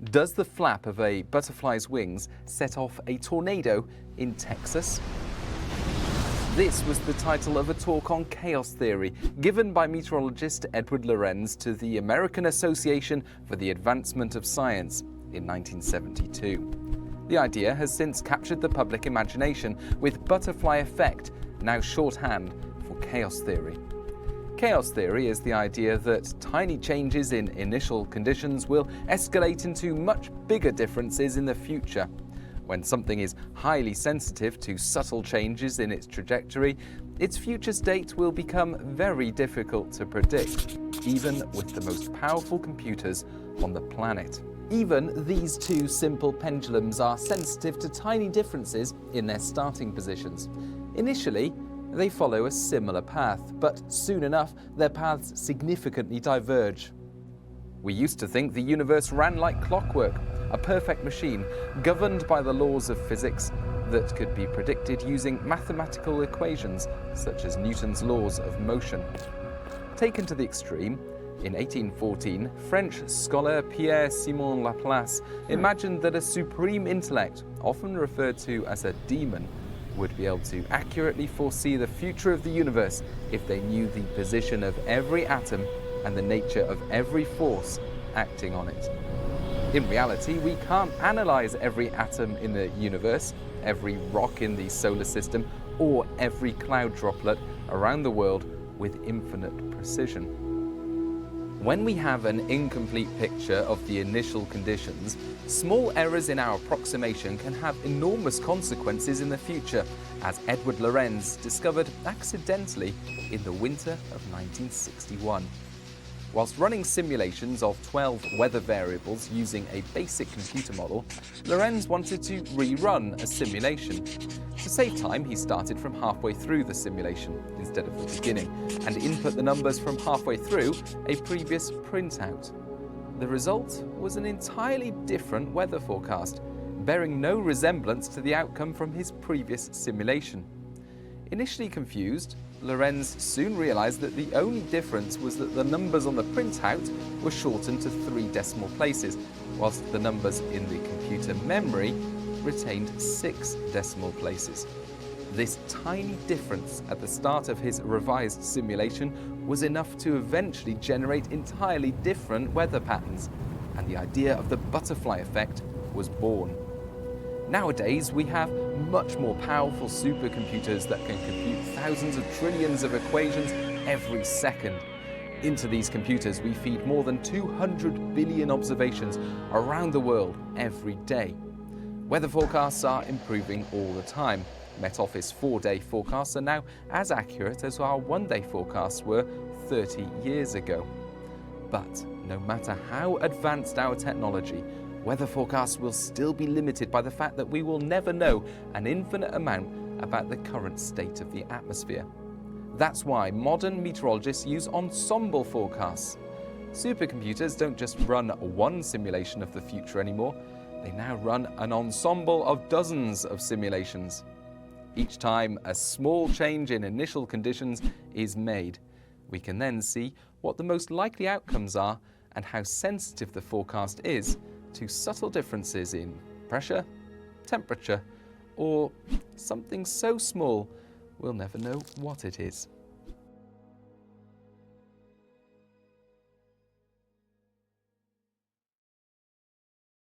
Does the flap of a butterfly's wings set off a tornado in Texas? This was the title of a talk on chaos theory given by meteorologist Edward Lorenz to the American Association for the Advancement of Science in 1972. The idea has since captured the public imagination, with butterfly effect now shorthand for chaos theory. Chaos theory is the idea that tiny changes in initial conditions will escalate into much bigger differences in the future. When something is highly sensitive to subtle changes in its trajectory, its future state will become very difficult to predict, even with the most powerful computers on the planet. Even these two simple pendulums are sensitive to tiny differences in their starting positions. Initially, they follow a similar path, but soon enough, their paths significantly diverge. We used to think the universe ran like clockwork, a perfect machine governed by the laws of physics that could be predicted using mathematical equations such as Newton's laws of motion. Taken to the extreme, in 1814, French scholar Pierre-Simon Laplace imagined that a supreme intellect, often referred to as a demon, would be able to accurately foresee the future of the universe if they knew the position of every atom and the nature of every force acting on it. In reality, we can't analyze every atom in the universe, every rock in the solar system, or every cloud droplet around the world with infinite precision. When we have an incomplete picture of the initial conditions, small errors in our approximation can have enormous consequences in the future, as Edward Lorenz discovered accidentally in the winter of 1961. Whilst running simulations of 12 weather variables using a basic computer model, Lorenz wanted to rerun a simulation. To save time, he started from halfway through the simulation instead of the beginning, and input the numbers from halfway through a previous printout. The result was an entirely different weather forecast, bearing no resemblance to the outcome from his previous simulation. Initially confused, Lorenz soon realized that the only difference was that the numbers on the printout were shortened to 3 decimal places, whilst the numbers in the computer memory retained 6 decimal places. This tiny difference at the start of his revised simulation was enough to eventually generate entirely different weather patterns, and the idea of the butterfly effect was born. Nowadays, we have much more powerful supercomputers that can compute thousands of trillions of equations every second. Into these computers, we feed more than 200 billion observations around the world every day. Weather forecasts are improving all the time. Met Office 4-day forecasts are now as accurate as our 1-day forecasts were 30 years ago. But no matter how advanced our technology, weather forecasts will still be limited by the fact that we will never know an infinite amount about the current state of the atmosphere. That's why modern meteorologists use ensemble forecasts. Supercomputers don't just run one simulation of the future anymore, they now run an ensemble of dozens of simulations. Each time a small change in initial conditions is made, we can then see what the most likely outcomes are and how sensitive the forecast is to subtle differences in pressure, temperature, or something so small we'll never know what it is.